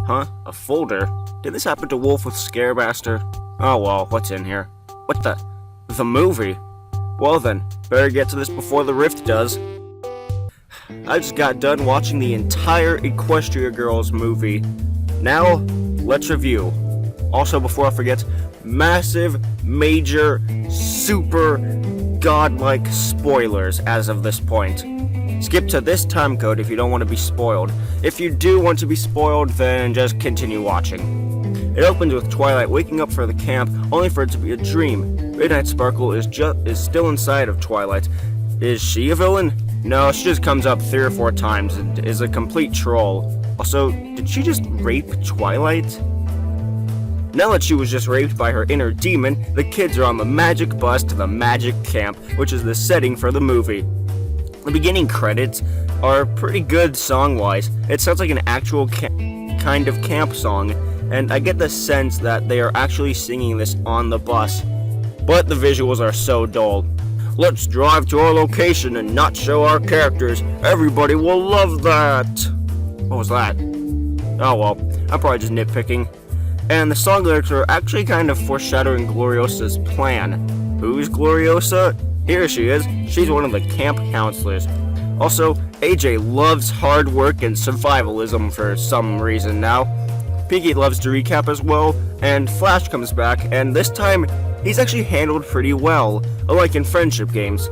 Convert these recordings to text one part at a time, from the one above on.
Huh? A folder? Did this happen to Wolf with Scaremaster? Oh well, what's in here? What the? The movie? Well then, better get to this before the rift does. I just got done watching the entire Equestria Girls movie. Now, let's review. Also, before I forget, massive, major, super, godlike spoilers as of this point. Skip to this time code if you don't want to be spoiled. If you do want to be spoiled, then just continue watching. It opens with Twilight waking up for the camp, only for it to be a dream. Midnight Sparkle is still inside of Twilight. Is she a villain? No, she just comes up 3 or 4 times and is a complete troll. Also, did she just rape Twilight? Now that she was just raped by her inner demon, the kids are on the magic bus to the magic camp, which is the setting for the movie. The beginning credits are pretty good song-wise. It sounds like an actual kind of camp song, and I get the sense that they are actually singing this on the bus. But the visuals are so dull. Let's drive to our location and not show our characters. Everybody will love that. What was that? Oh well, I'm probably just nitpicking. And the song lyrics are actually kind of foreshadowing Gloriosa's plan. Who's Gloriosa? Here she is. She's one of the camp counselors. Also, AJ loves hard work and survivalism for some reason now. Pinky loves to recap as well, and Flash comes back, and this time, he's actually handled pretty well, unlike in friendship games.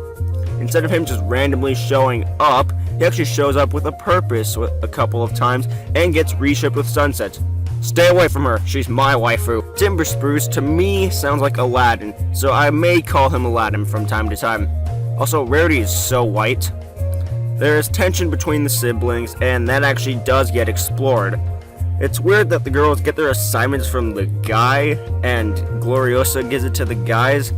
Instead of him just randomly showing up, he actually shows up with a purpose a couple of times, and gets reshipped with Sunset. Stay away from her, she's my waifu. Timber Spruce, to me, sounds like Aladdin, so I may call him Aladdin from time to time. Also, Rarity is so white. There is tension between the siblings, and that actually does get explored. It's weird that the girls get their assignments from the guy, and Gloriosa gives it to the guys.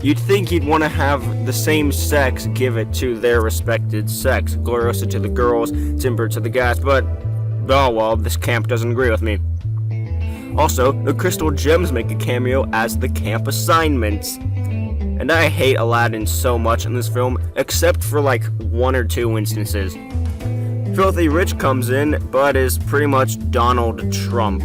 You'd think you'd want to have the same sex give it to their respected sex. Gloriosa to the girls, Timber to the guys, but oh well, this camp doesn't agree with me. Also, the crystal gems make a cameo as the camp assignments. And I hate Aladdin so much in this film, except for like 1 or 2 instances. Filthy Rich comes in, but is pretty much Donald Trump,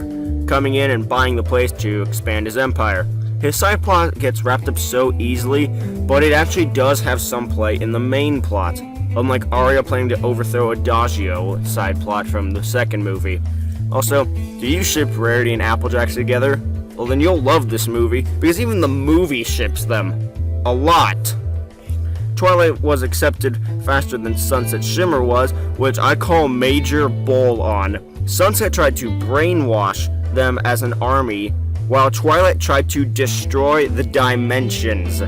coming in and buying the place to expand his empire. His side plot gets wrapped up so easily, but it actually does have some play in the main plot, unlike Arya planning to overthrow Adagio side plot from the second movie. Also, do you ship Rarity and Applejack together? Well then you'll love this movie, because even the movie ships them. A lot. Twilight was accepted faster than Sunset Shimmer was, which I call major bull on. Sunset tried to brainwash them as an army, while Twilight tried to destroy the dimensions.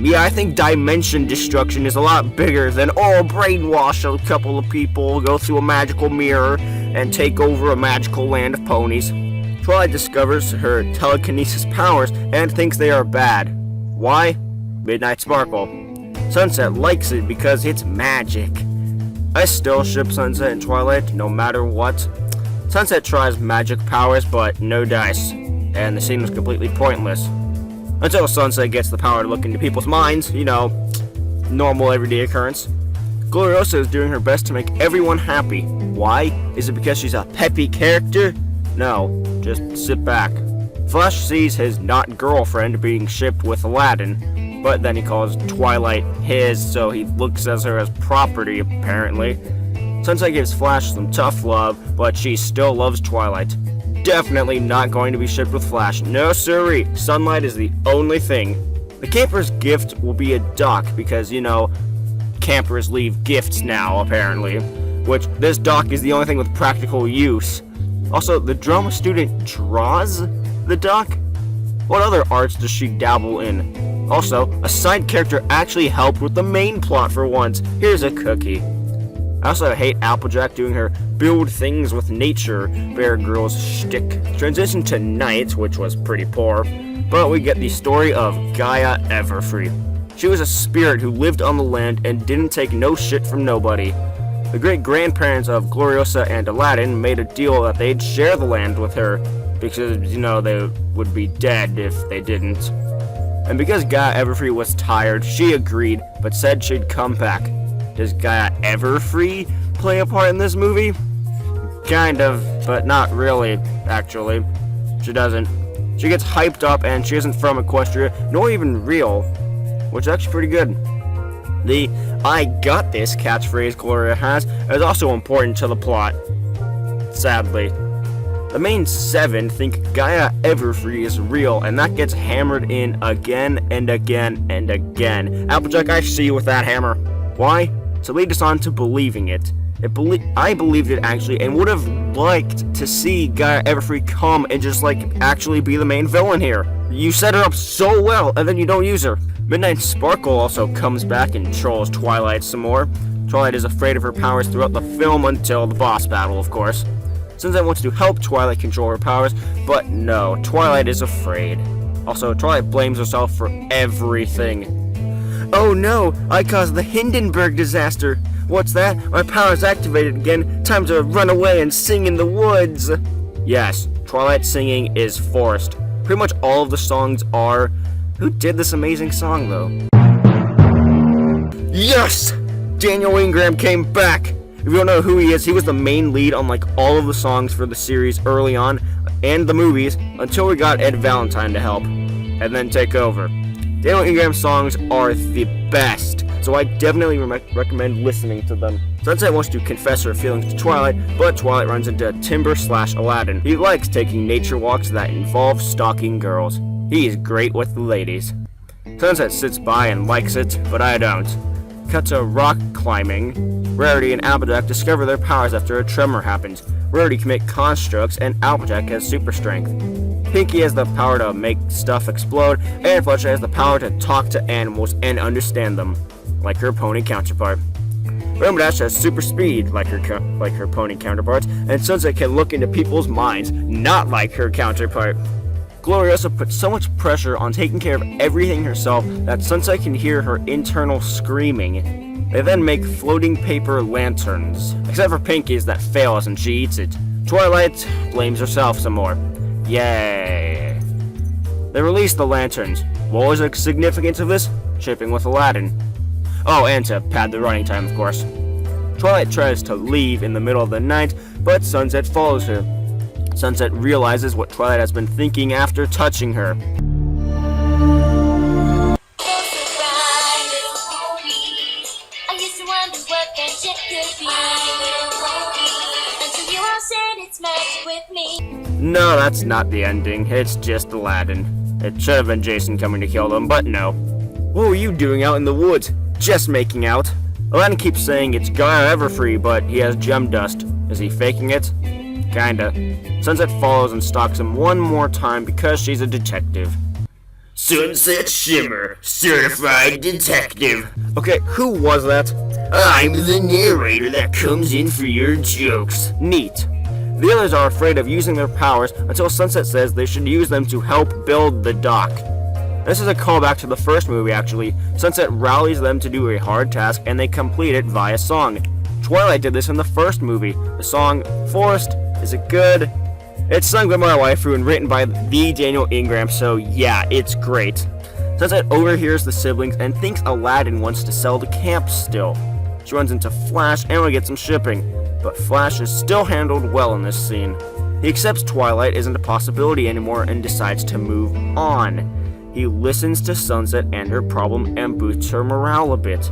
Yeah, I think dimension destruction is a lot bigger than, brainwash a couple of people, go through a magical mirror, and take over a magical land of ponies. Twilight discovers her telekinesis powers and thinks they are bad. Why? Midnight Sparkle. Sunset likes it because it's magic. I still ship Sunset and Twilight no matter what. Sunset tries magic powers, but no dice, and the scene was completely pointless. Until Sunset gets the power to look into people's minds, normal everyday occurrence. Gloriosa is doing her best to make everyone happy. Why? Is it because she's a peppy character? No, just sit back. Flash sees his not-girlfriend being shipped with Aladdin, but then he calls Twilight his, so he looks at her as property, apparently. Sunset gives Flash some tough love, but she still loves Twilight. Definitely not going to be shipped with Flash. No siree, sunlight is the only thing. The camper's gift will be a dock, because, campers leave gifts now, apparently. Which, this dock is the only thing with practical use. Also, the drama student draws the dock? What other arts does she dabble in? Also, a side character actually helped with the main plot for once. Here's a cookie. I also hate Applejack doing her build things with nature Bear Grylls shtick. Transition to night, which was pretty poor, but we get the story of Gaia Everfree. She was a spirit who lived on the land and didn't take no shit from nobody. The great-grandparents of Gloriosa and Aladdin made a deal that they'd share the land with her, because, they would be dead if they didn't. And because Gaia Everfree was tired, she agreed, but said she'd come back. Does Gaia Everfree play a part in this movie? Kind of, but not really, actually. She doesn't. She gets hyped up and she isn't from Equestria, nor even real, which is actually pretty good. The "I got this" catchphrase Gloria has is also important to the plot, sadly. The main 7 think Gaia Everfree is real, and that gets hammered in again and again and again. Applejack, I see you with that hammer. Why? To lead us on to believing it. I believed it actually, and would have liked to see Gaia Everfree come and just actually be the main villain here. You set her up so well, and then you don't use her. Midnight Sparkle also comes back and trolls Twilight some more. Twilight is afraid of her powers throughout the film until the boss battle, of course. Sunset wants to help Twilight control her powers, but no, Twilight is afraid. Also, Twilight blames herself for everything. Oh no, I caused the Hindenburg disaster. What's that? My power's activated again. Time to run away and sing in the woods. Yes, Twilight singing is forced. Pretty much all of the songs are. Who did this amazing song, though? Yes! Daniel Ingram came back! If you don't know who he is, he was the main lead on all of the songs for the series early on, and the movies, until we got Ed Valentine to help, and then take over. Daniel Ingram's songs are the best, so I definitely recommend listening to them. Sunset wants to confess her feelings to Twilight, but Twilight runs into Timber/Aladdin. He likes taking nature walks that involve stalking girls. He is great with the ladies. Sunset sits by and likes it, but I don't. Cut to rock climbing. Rarity and Applejack discover their powers after a tremor happens. Rarity can make constructs, and Applejack has super strength. Pinky has the power to make stuff explode, and Fletcher has the power to talk to animals and understand them, like her pony counterpart. Rainbow Dash has super speed, like her pony counterparts, and Sunset can look into people's minds, not like her counterpart. Gloriosa puts so much pressure on taking care of everything herself that Sunset can hear her internal screaming. They then make floating paper lanterns, except for Pinky's that fails and she eats it. Twilight blames herself some more. Yay! They release the lanterns. What was the significance of this? Shipping with Aladdin. Oh, and to pad the running time, of course. Twilight tries to leave in the middle of the night, but Sunset follows her. Sunset realizes what Twilight has been thinking after touching her. No, that's not the ending. It's just Aladdin. It should have been Jason coming to kill them, but no. What were you doing out in the woods? Just making out. Aladdin keeps saying it's Gaia Everfree, but he has gem dust. Is he faking it? Kinda. Sunset follows and stalks him one more time because she's a detective. Sunset Shimmer, certified detective. Okay, who was that? I'm the narrator that comes in for your jokes. Neat. The others are afraid of using their powers until Sunset says they should use them to help build the dock. This is a callback to the first movie, actually. Sunset rallies them to do a hard task and they complete it via song. Twilight did this in the first movie. The song, Forest, is it good? It's sung by my waifu and written by the Daniel Ingram, so yeah, it's great. Sunset overhears the siblings and thinks Aladdin wants to sell the camp still. She runs into Flash and we get some shipping, but Flash is still handled well in this scene. He accepts Twilight isn't a possibility anymore and decides to move on. He listens to Sunset and her problem and boosts her morale a bit.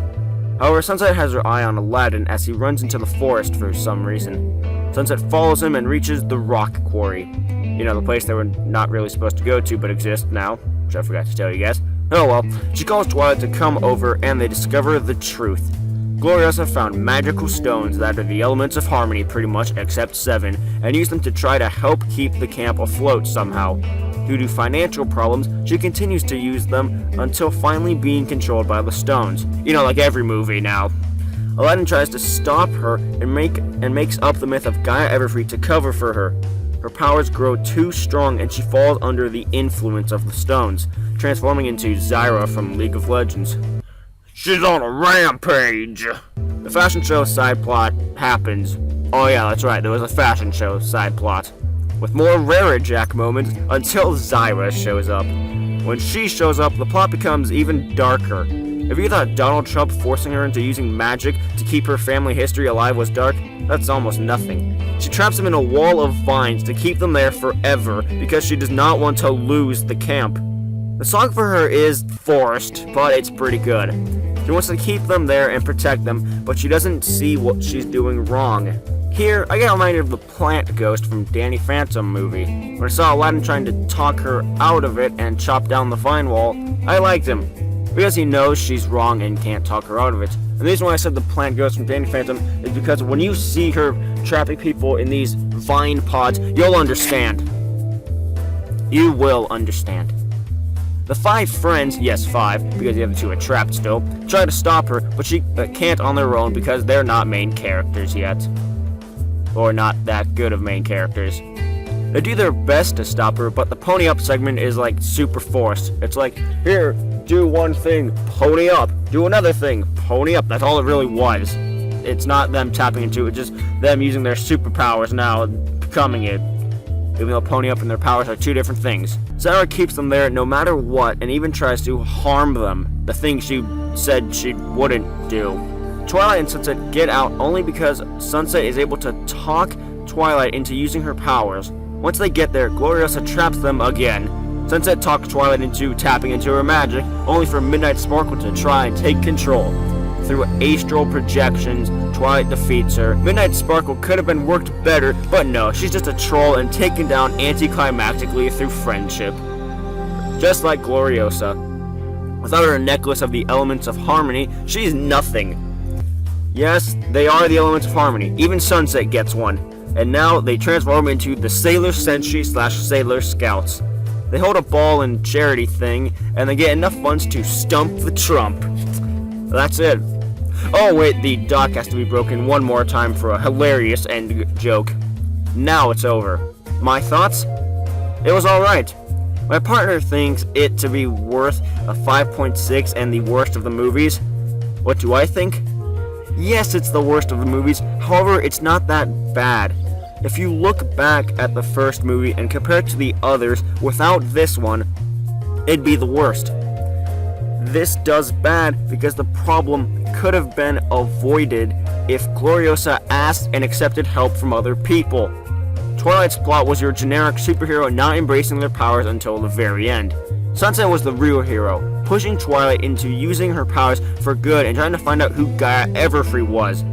However, Sunset has her eye on Aladdin as he runs into the forest for some reason. Sunset follows him and reaches the rock quarry. You know, the place they were not really supposed to go to but exists now, which I forgot to tell you guys. Oh well, she calls Twilight to come over and they discover the truth. Gloriosa found magical stones that are the elements of harmony pretty much except 7, and used them to try to help keep the camp afloat somehow. Due to financial problems, she continues to use them until finally being controlled by the stones. You know, like every movie now. Aladdin tries to stop her and makes up the myth of Gaia Everfree to cover for her. Her powers grow too strong and she falls under the influence of the stones, transforming into Zyra from League of Legends. She's on a rampage! The fashion show side plot happens. Oh yeah, that's right, there was a fashion show side plot. With more Rarajack moments until Zyra shows up. When she shows up, the plot becomes even darker. If you thought Donald Trump forcing her into using magic to keep her family history alive was dark, that's almost nothing. She traps them in a wall of vines to keep them there forever because she does not want to lose the camp. The song for her is forced, but it's pretty good. She wants to keep them there and protect them, but she doesn't see what she's doing wrong. Here, I get reminded of the plant ghost from Danny Phantom movie. When I saw Aladdin trying to talk her out of it and chop down the vine wall, I liked him, because he knows she's wrong and can't talk her out of it. And the reason why I said the plant ghost from Danny Phantom is because when you see her trapping people in these vine pods, you'll understand. You will understand. The 5 friends, yes 5, because the other 2 are trapped still, try to stop her, but she can't on their own because they're not main characters yet. Or not that good of main characters. They do their best to stop her, but the pony up segment is like super forced. It's like, here, do one thing, pony up. Do another thing, pony up. That's all it really was. It's not them tapping into it, just them using their superpowers now and becoming it. Even though pony up and their powers are 2 different things. Sarah keeps them there no matter what and even tries to harm them. The thing she said she wouldn't do. Twilight and Sunset get out only because Sunset is able to talk Twilight into using her powers. Once they get there, Gloriosa traps them again. Sunset talks Twilight into tapping into her magic, only for Midnight Sparkle to try and take control. Through astral projections, Twilight defeats her. Midnight Sparkle could have been worked better, but no, she's just a troll and taken down anticlimactically through friendship. Just like Gloriosa. Without her necklace of the elements of harmony, she's nothing. Yes, they are the elements of harmony. Even Sunset gets one. And now they transform into the Sailor Sentry / Sailor Scouts. They hold a ball and charity thing, and they get enough funds to stump the Trump. That's it. Oh wait, the dock has to be broken one more time for a hilarious end joke. Now it's over. My thoughts? It was alright. My partner thinks it to be worth a 5.6 and the worst of the movies. What do I think? Yes, it's the worst of the movies, however, it's not that bad. If you look back at the first movie and compare it to the others without this one, it'd be the worst. This does bad because the problem could have been avoided if Gloriosa asked and accepted help from other people. Twilight's plot was your generic superhero not embracing their powers until the very end. Sunset was the real hero, pushing Twilight into using her powers for good and trying to find out who Gaia Everfree was.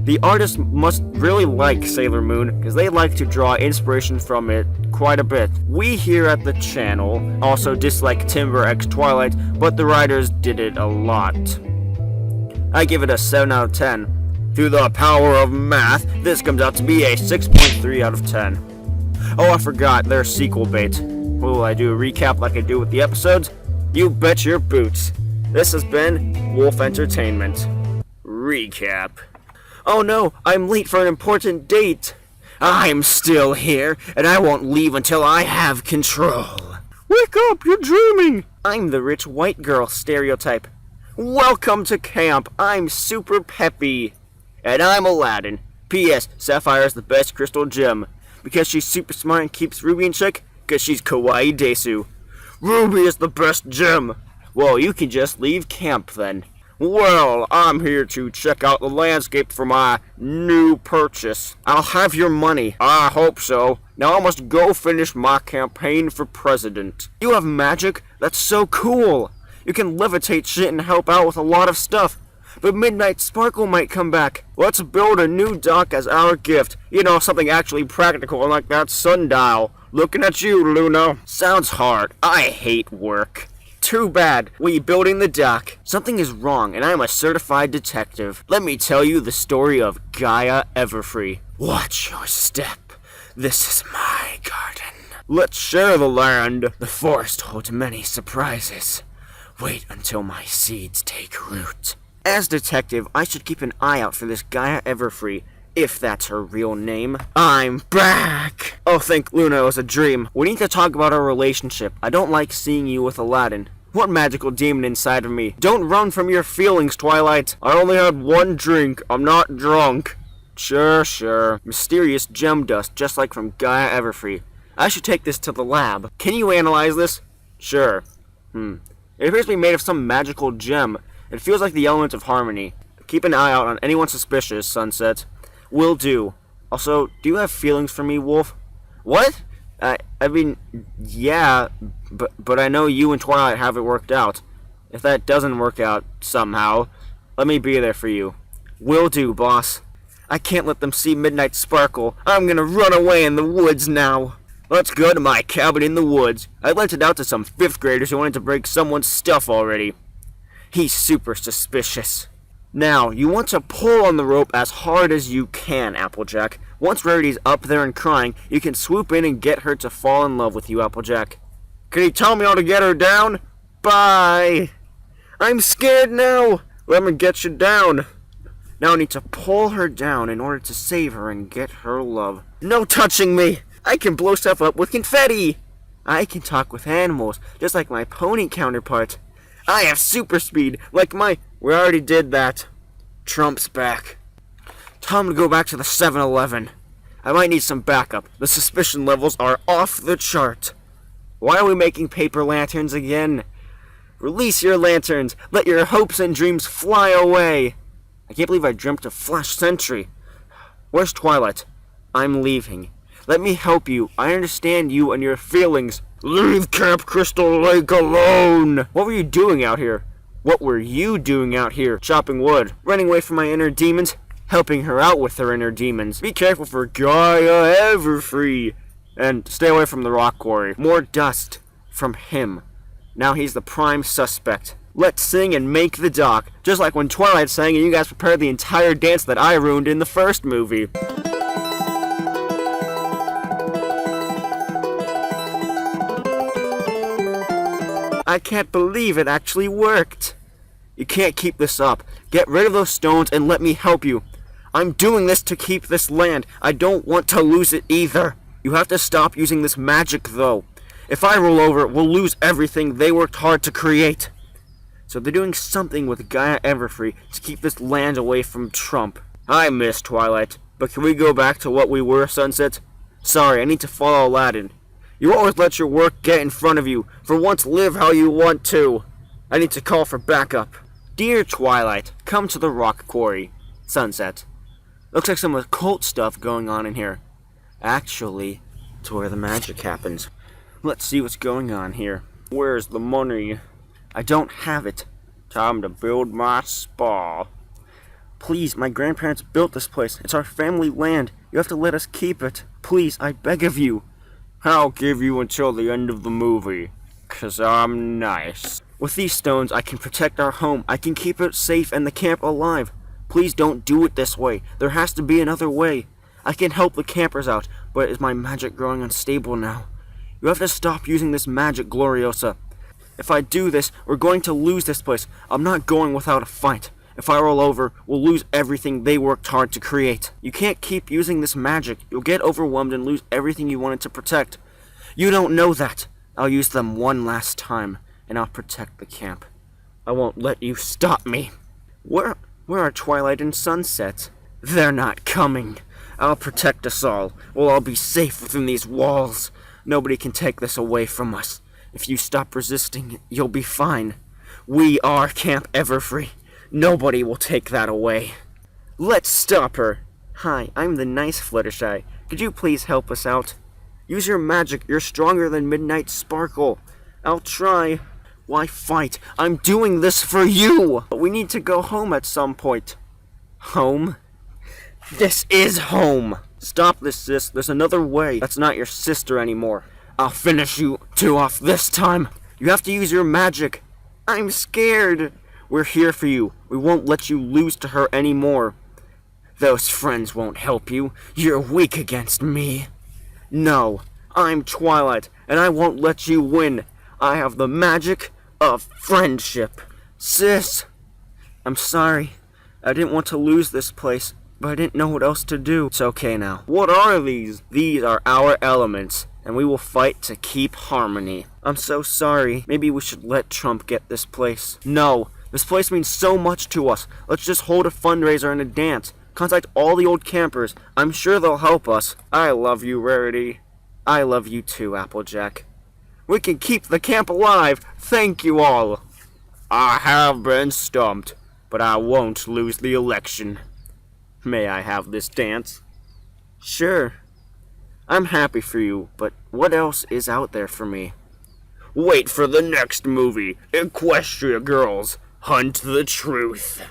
The artists must really like Sailor Moon, because they like to draw inspiration from it quite a bit. We here at the channel also dislike Timber x Twilight, but the writers did it a lot. I give it a 7 out of 10. Through the power of math, this comes out to be a 6.3 out of 10. Oh, I forgot, they're sequel bait. Will I do a recap like I do with the episodes? You bet your boots. This has been Wolf Entertainment. Recap. Oh no, I'm late for an important date. I'm still here, and I won't leave until I have control. Wake up, you're dreaming! I'm the rich white girl stereotype. Welcome to camp, I'm super peppy. And I'm Aladdin. P.S. Sapphire's the best crystal gem. Because she's super smart and keeps Ruby in check, because she's Kawai Desu. Ruby is the best gem. Well, you can just leave camp then. Well, I'm here to check out the landscape for my new purchase. I'll have your money. I hope so. Now I must go finish my campaign for president. You have magic? That's so cool. You can levitate shit and help out with a lot of stuff. But Midnight Sparkle might come back. Let's build a new dock as our gift. You know, something actually practical like that sundial. Looking at you, Luna. Sounds hard. I hate work. Too bad. We building the dock. Something is wrong, and I'm a certified detective. Let me tell you the story of Gaia Everfree. Watch your step. This is my garden. Let's share the land. The forest holds many surprises. Wait until my seeds take root. As detective, I should keep an eye out for this Gaia Everfree, if that's her real name. I'm back! Oh, thank Luna, it was a dream. We need to talk about our relationship. I don't like seeing you with Aladdin. What magical demon inside of me? Don't run from your feelings, Twilight. I only had one drink. I'm not drunk. Sure. Mysterious gem dust, just like from Gaia Everfree. I should take this to the lab. Can you analyze this? Sure. It appears to be made of some magical gem. It feels like the element of harmony. Keep an eye out on anyone suspicious, Sunset. Will do. Also, do you have feelings for me, Wolf? What? I mean, yeah, but I know you and Twilight have it worked out. If that doesn't work out somehow, let me be there for you. Will do, boss. I can't let them see Midnight Sparkle. I'm gonna run away in the woods now. Let's go to my cabin in the woods. I lent it out to some 5th graders who wanted to break someone's stuff already. He's super suspicious. Now, you want to pull on the rope as hard as you can, Applejack. Once Rarity's up there and crying, you can swoop in and get her to fall in love with you, Applejack. Can you tell me how to get her down? Bye! I'm scared now! Let me get you down. Now I need to pull her down in order to save her and get her love. No touching me! I can blow stuff up with confetti! I can talk with animals, just like my pony counterpart. I have super speed, like my... We already did that. Trump's back. Time to go back to the 7-Eleven. I might need some backup. The suspicion levels are off the chart. Why are we making paper lanterns again? Release your lanterns. Let your hopes and dreams fly away. I can't believe I dreamt of Flash Sentry. Where's Twilight? I'm leaving. Let me help you. I understand you and your feelings. Leave Camp Crystal Lake alone! What were you doing out here? What were you doing out here? Chopping wood. Running away from my inner demons? Helping her out with her inner demons. Be careful for Gaia Everfree. And stay away from the rock quarry. More dust from him. Now he's the prime suspect. Let's sing and make the dock. Just like when Twilight sang and you guys prepared the entire dance that I ruined in the first movie. I can't believe it actually worked. You can't keep this up. Get rid of those stones and let me help you. I'm doing this to keep this land. I don't want to lose it either. You have to stop using this magic though. If I roll over, we'll lose everything they worked hard to create. So they're doing something with Gaia Everfree to keep this land away from Trump. I miss Twilight, but can we go back to what we were, Sunset? Sorry, I need to follow Aladdin. You always let your work get in front of you. For once, live how you want to. I need to call for backup. Dear Twilight, come to the rock quarry. Sunset. Looks like some occult stuff going on in here. Actually, it's where the magic happens. Let's see what's going on here. Where's the money? I don't have it. Time to build my spa. Please, my grandparents built this place. It's our family land. You have to let us keep it. Please, I beg of you. I'll give you until the end of the movie, 'cause I'm nice. With these stones, I can protect our home. I can keep it safe and the camp alive. Please don't do it this way. There has to be another way. I can help the campers out, but is my magic growing unstable now? You have to stop using this magic, Gloriosa. If I do this, we're going to lose this place. I'm not going without a fight. If I roll over, we'll lose everything they worked hard to create. You can't keep using this magic. You'll get overwhelmed and lose everything you wanted to protect. You don't know that. I'll use them one last time, and I'll protect the camp. I won't let you stop me. Where are Twilight and Sunset? They're not coming. I'll protect us all. We'll all be safe within these walls. Nobody can take this away from us. If you stop resisting, you'll be fine. We are Camp Everfree. Nobody will take that away. Let's stop her. Hi, I'm the nice Fluttershy. Could you please help us out? Use your magic. You're stronger than Midnight Sparkle. I'll try. Why fight? I'm doing this for you! But we need to go home at some point. Home? This is home! Stop this, sis. There's another way. That's not your sister anymore. I'll finish you two off this time. You have to use your magic. I'm scared. We're here for you. We won't let you lose to her anymore. Those friends won't help you. You're weak against me. No, I'm Twilight, and I won't let you win. I have the magic of friendship. Sis, I'm sorry. I didn't want to lose this place, but I didn't know what else to do. It's okay now. What are these? These are our elements, and we will fight to keep harmony. I'm so sorry. Maybe we should let Trump get this place. No. This place means so much to us. Let's just hold a fundraiser and a dance. Contact all the old campers. I'm sure they'll help us. I love you, Rarity. I love you too, Applejack. We can keep the camp alive. Thank you all. I have been stumped, but I won't lose the election. May I have this dance? Sure. I'm happy for you, but what else is out there for me? Wait for the next movie, Equestria Girls Hunt the Truth.